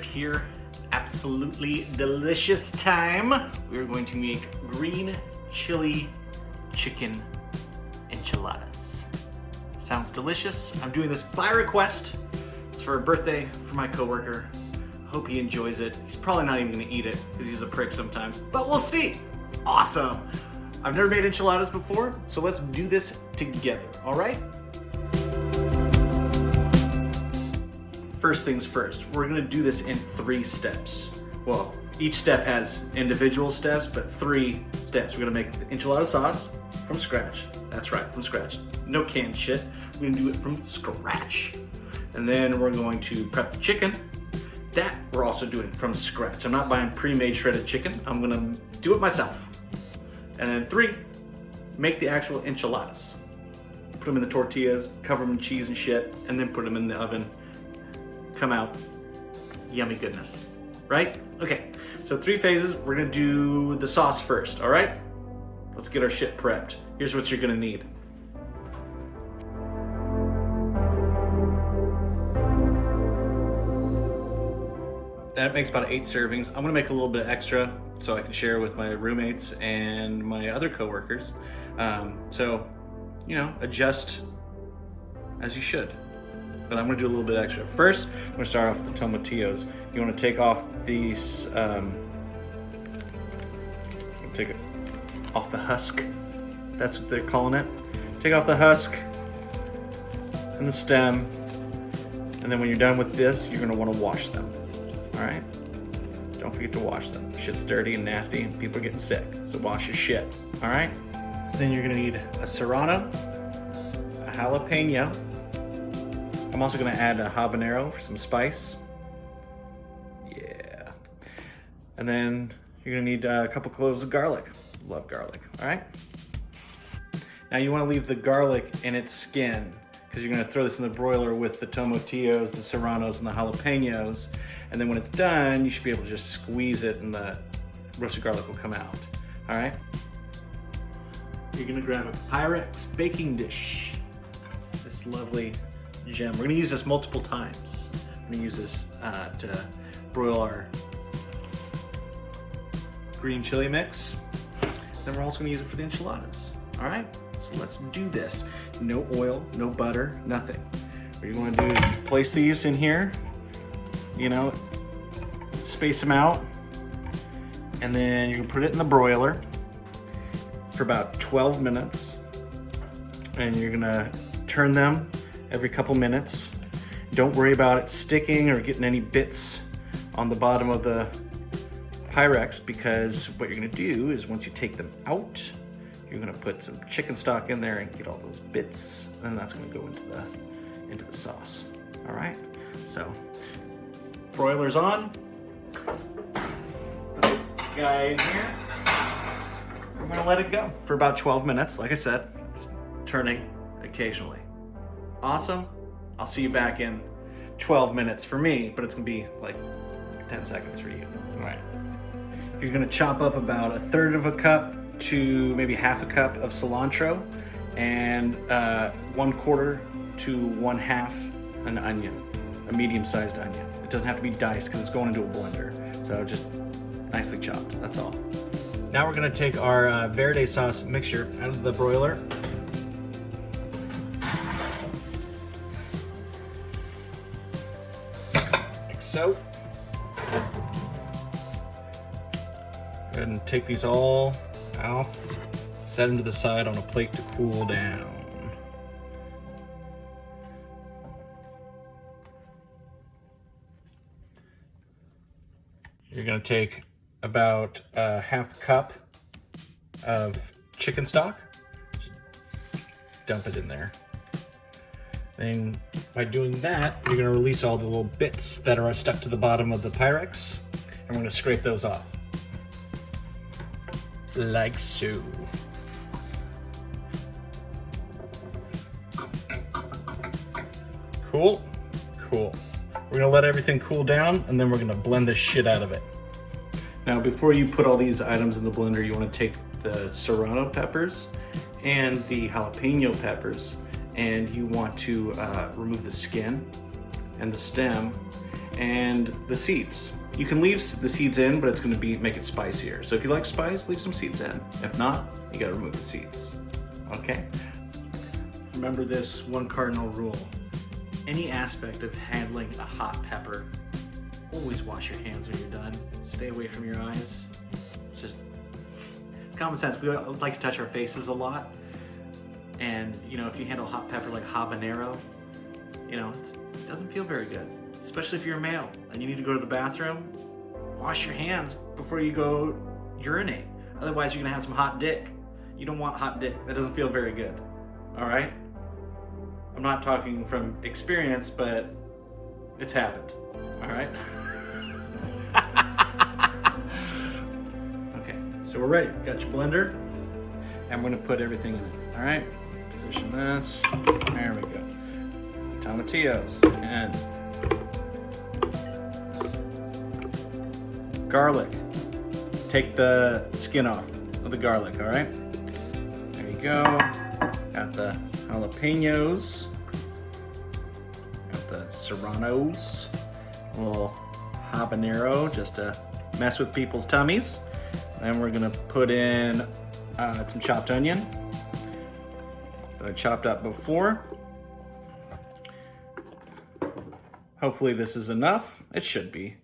Everett here. Absolutely delicious time. We're going to make green chili chicken enchiladas. Sounds delicious. I'm doing this by request. It's for a birthday for my coworker. Hope he enjoys it. He's probably not even gonna eat it because he's a prick sometimes, but we'll see. Awesome. I've never made enchiladas before, so let's do this together, all right? First things first, we're gonna do this in 3 steps. Well, each step has individual steps, but 3 steps. We're gonna make the enchilada sauce from scratch. That's right, from scratch. No canned shit. We're gonna do it from scratch. And then we're going to prep the chicken. That we're also doing from scratch. I'm not buying pre-made shredded chicken. I'm gonna do it myself. And then 3, make the actual enchiladas. Put them in the tortillas, cover them in cheese and shit, and then put them in the oven. Come out, yummy goodness, right? Okay, so 3 phases. We're gonna do the sauce first, all right? Let's get our shit prepped. Here's what you're gonna need. That makes about 8 servings. I'm gonna make a little bit extra so I can share with my roommates and my other coworkers. So, you know, adjust as you should. But I'm gonna do a little bit extra. First, I'm gonna start off with the tomatillos. You wanna take off these, take it off the husk. That's what they're calling it. Take off the husk and the stem. And then when you're done with this, you're gonna wanna wash them. All right? Don't forget to wash them. Shit's dirty and nasty and people are getting sick. So wash your shit, all right? Then you're gonna need a serrano, a jalapeno. I'm also gonna add a habanero for some spice. Yeah. And then you're gonna need a couple cloves of garlic. Love garlic, all right? Now you wanna leave the garlic in its skin because you're gonna throw this in the broiler with the tomatillos, the serranos, and the jalapenos. And then when it's done, you should be able to just squeeze it and the roasted garlic will come out, all right? You're gonna grab a Pyrex baking dish. This lovely gem. We're gonna use this multiple times. I'm gonna use this to broil our green chili mix. Then we're also gonna use it for the enchiladas, all right? So let's do this. No oil, no butter, nothing. What you wanna do is place these in here, you know, space them out, and then you can put it in the broiler for about 12 minutes. And you're gonna turn them every couple minutes. Don't worry about it sticking or getting any bits on the bottom of the Pyrex, because what you're gonna do is once you take them out, you're gonna put some chicken stock in there and get all those bits, and that's gonna go into the sauce. All right, so broiler's on. Put this guy in here. I'm gonna let it go for about 12 minutes. Like I said, it's turning occasionally. Awesome. I'll see you back in 12 minutes for me, but it's gonna be like 10 seconds for you. All right. You're gonna chop up about 1/3 cup to maybe 1/2 cup of cilantro and 1/4 to 1/2 an onion, a medium-sized onion. It doesn't have to be diced because it's going into a blender. So just nicely chopped, that's all. Now we're gonna take our Verde sauce mixture out of the broiler. Like so. Go ahead and take these all out, set them to the side on a plate to cool down. You're gonna take about 1/2 cup of chicken stock, just dump it in there. Then by doing that, you're gonna release all the little bits that are stuck to the bottom of the Pyrex, and we're gonna scrape those off. Like so. Cool, cool. We're gonna let everything cool down and then we're gonna blend the shit out of it. Now, before you put all these items in the blender, you wanna take the serrano peppers and the jalapeno peppers, and you want to remove the skin and the stem, and the seeds. You can leave the seeds in, but it's gonna make it spicier. So if you like spice, leave some seeds in. If not, you gotta remove the seeds, okay? Remember this one cardinal rule. Any aspect of handling a hot pepper, always wash your hands when you're done. Stay away from your eyes. It's common sense. We like to touch our faces a lot. And you know, if you handle hot pepper like habanero, you know, it doesn't feel very good. Especially if you're a male and you need to go to the bathroom, wash your hands before you go urinate. Otherwise you're gonna have some hot dick. You don't want hot dick. That doesn't feel very good, all right? I'm not talking from experience, but it's happened, all right? Okay, so we're ready. Got your blender, and we're gonna put everything in it, all right? Position this, there we go. Tomatillos, and garlic. Take the skin off of the garlic, all right? There you go. Got the jalapenos. Got the serranos. A little habanero just to mess with people's tummies. Then we're gonna put in some chopped onion that I chopped up before. Hopefully this is enough. It should be.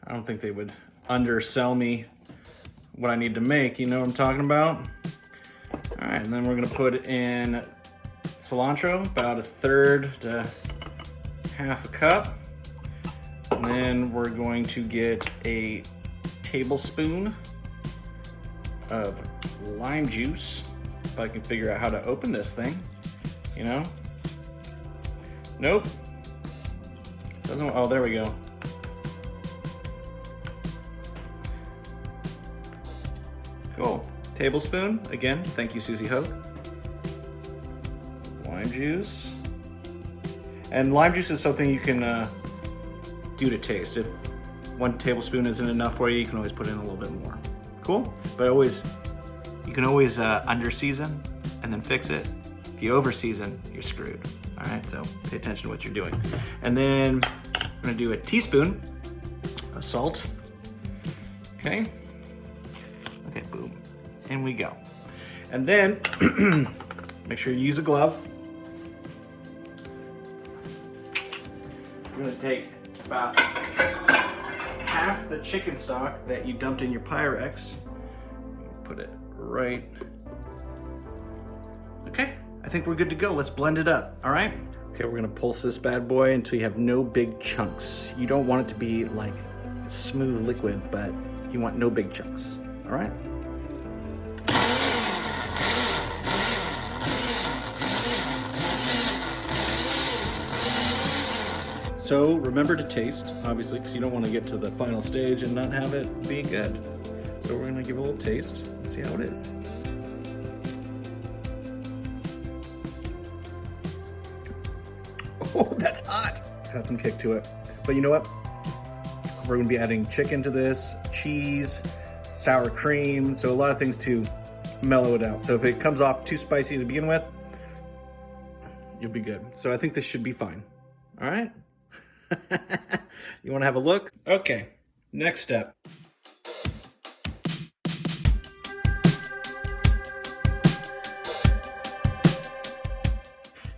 I don't think they would undersell me what I need to make, you know what I'm talking about? All right, and then we're gonna put in cilantro, about 1/3 to 1/2 cup. And then we're going to get a tablespoon of lime juice, if I can figure out how to open this thing, you know? Nope. Doesn't, oh, there we go. Cool. Tablespoon, again, thank you, Susie Hogue. Lime juice. And lime juice is something you can do to taste. If 1 tablespoon isn't enough for you, you can always put in a little bit more. Cool? But you can always under season and then fix it. If you over season, you're screwed. All right, so pay attention to what you're doing. And then I'm gonna do a teaspoon of salt. Okay. Okay, boom, and we go. And then, make sure you use a glove. We're gonna take about half the chicken stock that you dumped in your Pyrex, put it right. Okay, I think we're good to go. Let's blend it up, all right? Okay, we're gonna pulse this bad boy until you have no big chunks. You don't want it to be like smooth liquid, but you want no big chunks, all right? So remember to taste, obviously, because you don't want to get to the final stage and not have it be good. So we're gonna give it a little taste and see how it is. Oh, that's hot. It's got some kick to it. But you know what? We're gonna be adding chicken to this, cheese, sour cream, so a lot of things to mellow it out. So if it comes off too spicy to begin with, you'll be good. So I think this should be fine. All right? You wanna have a look? Okay, next step.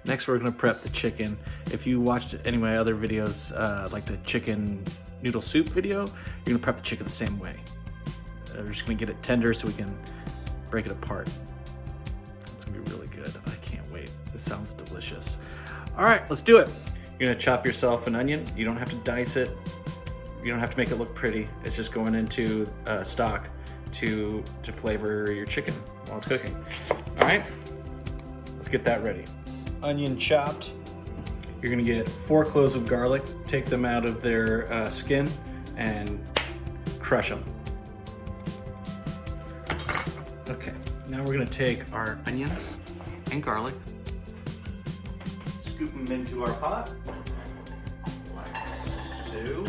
Next, we're gonna prep the chicken. If you watched any of my other videos, like the chicken noodle soup video, you're gonna prep the chicken the same way. We're just gonna get it tender so we can break it apart. It's gonna be really good. I can't wait. This sounds delicious. All right, let's do it. You're gonna chop yourself an onion. You don't have to dice it. You don't have to make it look pretty. It's just going into stock to flavor your chicken while it's cooking. All right, let's get that ready. Onion chopped. You're gonna get 4 cloves of garlic, take them out of their skin and crush them. Okay, now we're gonna take our onions and garlic, scoop them into our pot, like so.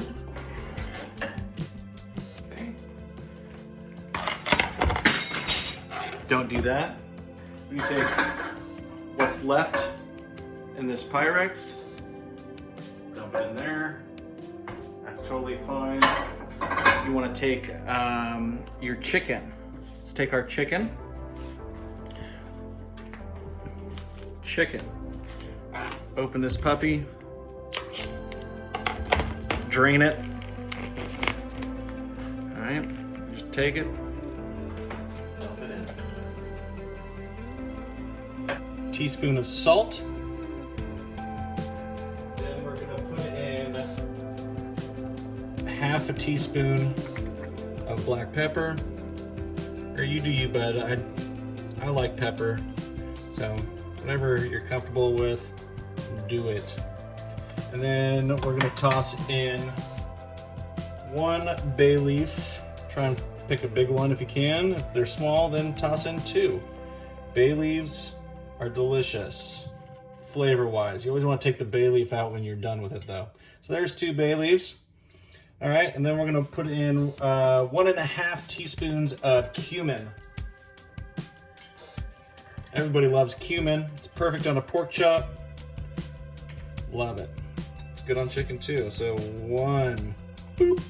Okay. Don't do that. You take what's left in this Pyrex, dump it in there. totally fine. You want to take your chicken. Let's take our chicken. Open this puppy. Drain it. All right, just take it. Dump it in. Teaspoon of salt. Then we're gonna put in half a teaspoon of black pepper. Or you do you, bud. I like pepper. So whatever you're comfortable with, do it. And then we're gonna toss in 1 bay leaf. Try and pick a big one if you can. If they're small, then toss in 2. Bay leaves are delicious, flavor-wise. You always want to take the bay leaf out when you're done with it though. So there's 2 bay leaves. All right, and then we're gonna put in 1.5 teaspoons of cumin. Everybody loves cumin. It's perfect on a pork chop. Love it. It's good on chicken too. So 1, boop,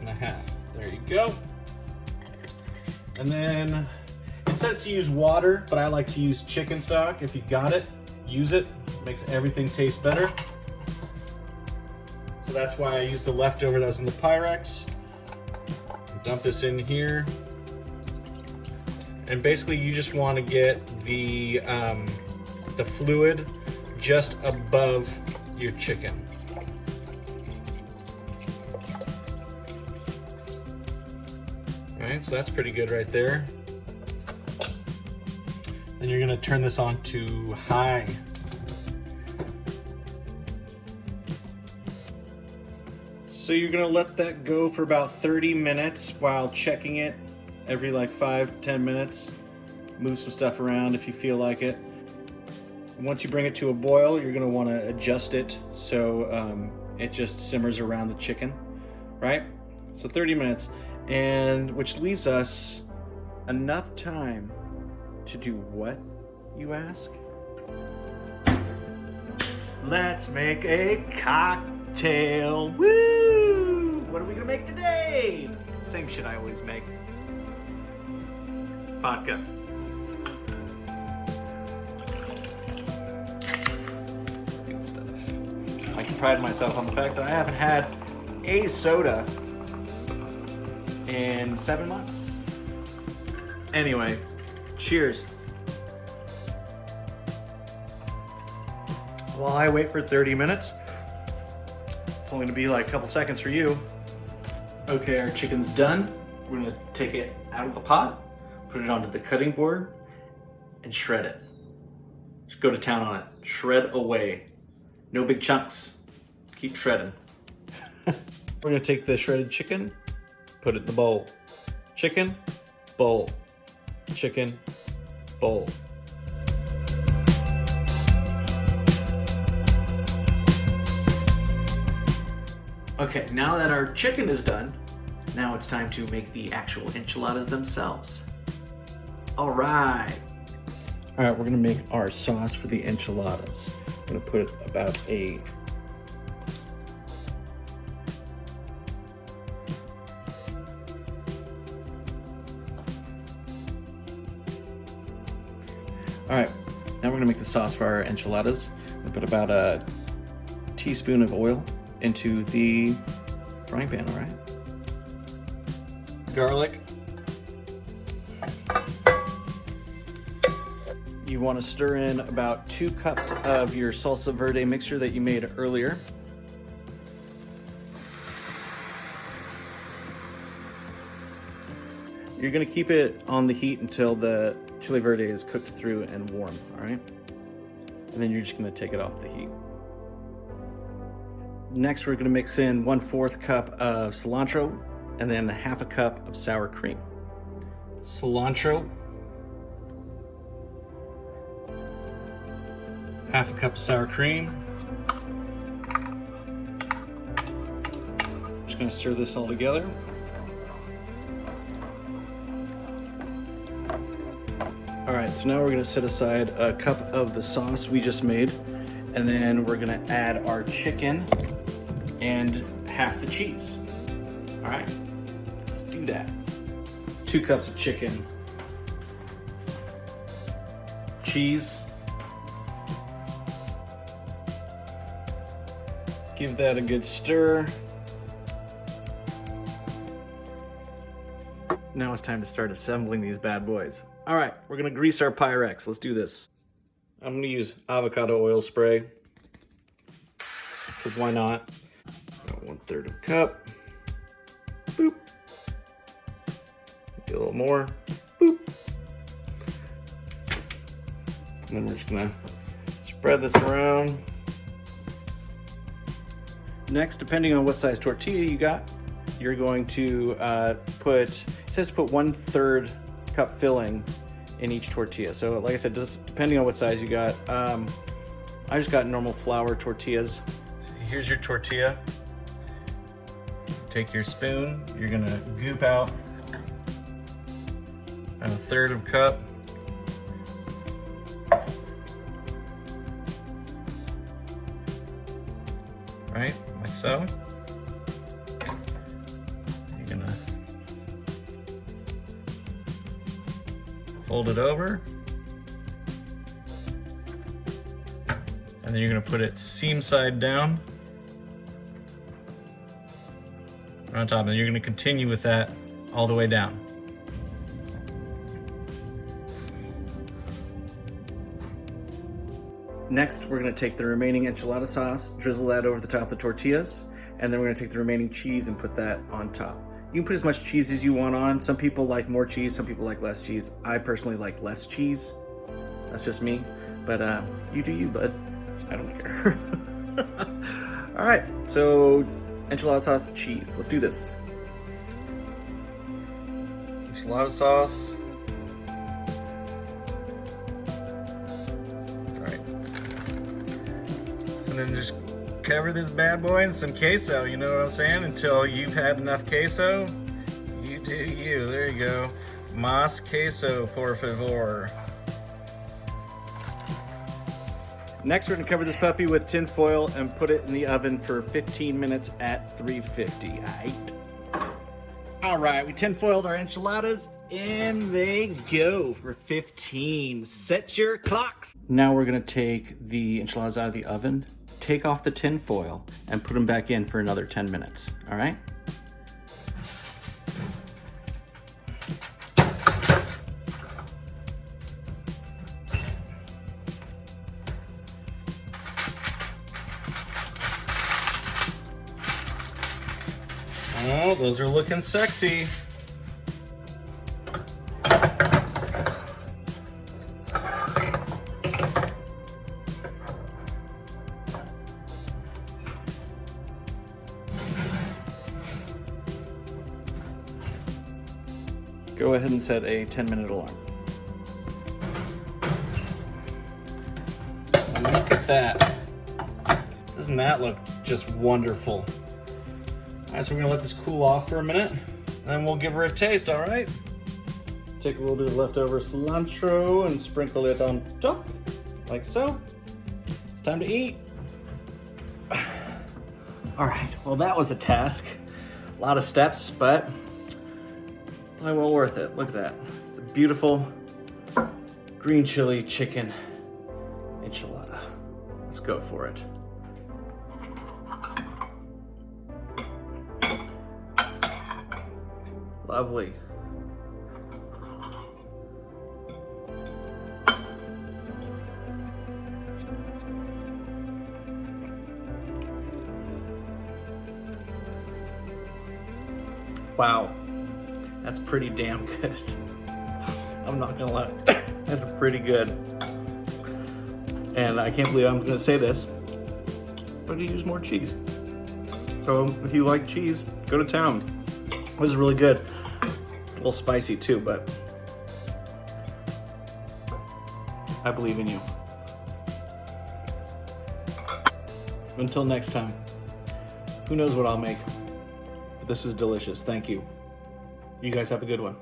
and a half. There you go. And then it says to use water, but I like to use chicken stock. If you got it, use it. It makes everything taste better. So that's why I use the leftover that was in the Pyrex. Dump this in here. And basically you just want to get the fluid just above your chicken. All right, so that's pretty good right there. Then you're gonna turn this on to high. So you're gonna let that go for about 30 minutes while checking it every like 5-10 minutes. Move some stuff around if you feel like it. Once you bring it to a boil, you're gonna wanna adjust it so it just simmers around the chicken, right? So 30 minutes, and which leaves us enough time to do what, you ask? Let's make a cocktail, woo! What are we gonna make today? Same shit I always make. Vodka. Good stuff. I can pride myself on the fact that I haven't had a soda in 7 months. Anyway, cheers. While I wait for 30 minutes, it's only gonna be like a couple seconds for you. Okay, our chicken's done. We're gonna take it out of the pot, put it onto the cutting board, and shred it. Just go to town on it. Shred away. No big chunks. Keep shredding. We're gonna take the shredded chicken, put it in the bowl. Chicken, bowl. Chicken, bowl. Okay, now that our chicken is done, now it's time to make the actual enchiladas themselves. All right. All right, we're gonna make our sauce for the enchiladas. I'm gonna put about a All right, now we're gonna make the sauce for our enchiladas. I'm gonna put about a teaspoon of oil into the frying pan, all right? Garlic. You want to stir in about 2 cups of your salsa verde mixture that you made earlier. You're gonna keep it on the heat until the chili verde is cooked through and warm, all right? And then you're just gonna take it off the heat. Next, we're gonna mix in 1/4 cup of cilantro and then 1/2 cup of sour cream. Cilantro. 1/2 cup of sour cream. Just gonna stir this all together. All right, so now we're gonna set aside a cup of the sauce we just made, And then we're gonna add our chicken and half the cheese. All right, let's do that. 2 cups of chicken, cheese. Give that a good stir. Now it's time to start assembling these bad boys. All right, we're gonna grease our Pyrex. Let's do this. I'm gonna use avocado oil spray, because why not? About 1/3 of a cup. Boop. Get a little more. Boop. And then we're just gonna spread this around. Next, depending on what size tortilla you got, you're going to it says to put 1/3 cup filling in each tortilla. So like I said, just depending on what size you got. I just got normal flour tortillas. Here's your tortilla. Take your spoon, you're gonna goop out a 1/3 of a cup. Right, like so. You're gonna fold it over. And then you're gonna put it seam side down on top, and you're gonna continue with that all the way down. Next, we're gonna take the remaining enchilada sauce, drizzle that over the top of the tortillas, and then we're gonna take the remaining cheese and put that on top. You can put as much cheese as you want on. Some people like more cheese, some people like less cheese. I personally like less cheese. That's just me, but you do you, bud. I don't care. All right, so enchilada sauce, cheese. Let's do this. Enchilada sauce. All right. And then just cover this bad boy in some queso, you know what I'm saying? Until you've had enough queso, you do you. There you go. Más queso, por favor. Next, we're gonna cover this puppy with tin foil and put it in the oven for 15 minutes at 350. All right, we tin foiled our enchiladas and they go for 15. Set your clocks. Now we're gonna take the enchiladas out of the oven, take off the tin foil, and put them back in for another 10 minutes, all right? Oh, those are looking sexy. Go ahead and set a 10-minute alarm. Look at that. Doesn't that look just wonderful? All right, so we're gonna let this cool off for a minute, and then we'll give her a taste, all right? Take a little bit of leftover cilantro and sprinkle it on top, like so. It's time to eat. All right, well that was a task. A lot of steps, but probably well worth it. Look at that. It's a beautiful green chili chicken enchilada. Let's go for it. Lovely. Wow, that's pretty damn good. I'm not gonna lie, that's pretty good. And I can't believe I'm gonna say this, but you use more cheese. So if you like cheese, go to town. This is really good. A little spicy too, but I believe in you. Until next time, who knows what I'll make, but this is delicious. Thank you. You guys have a good one.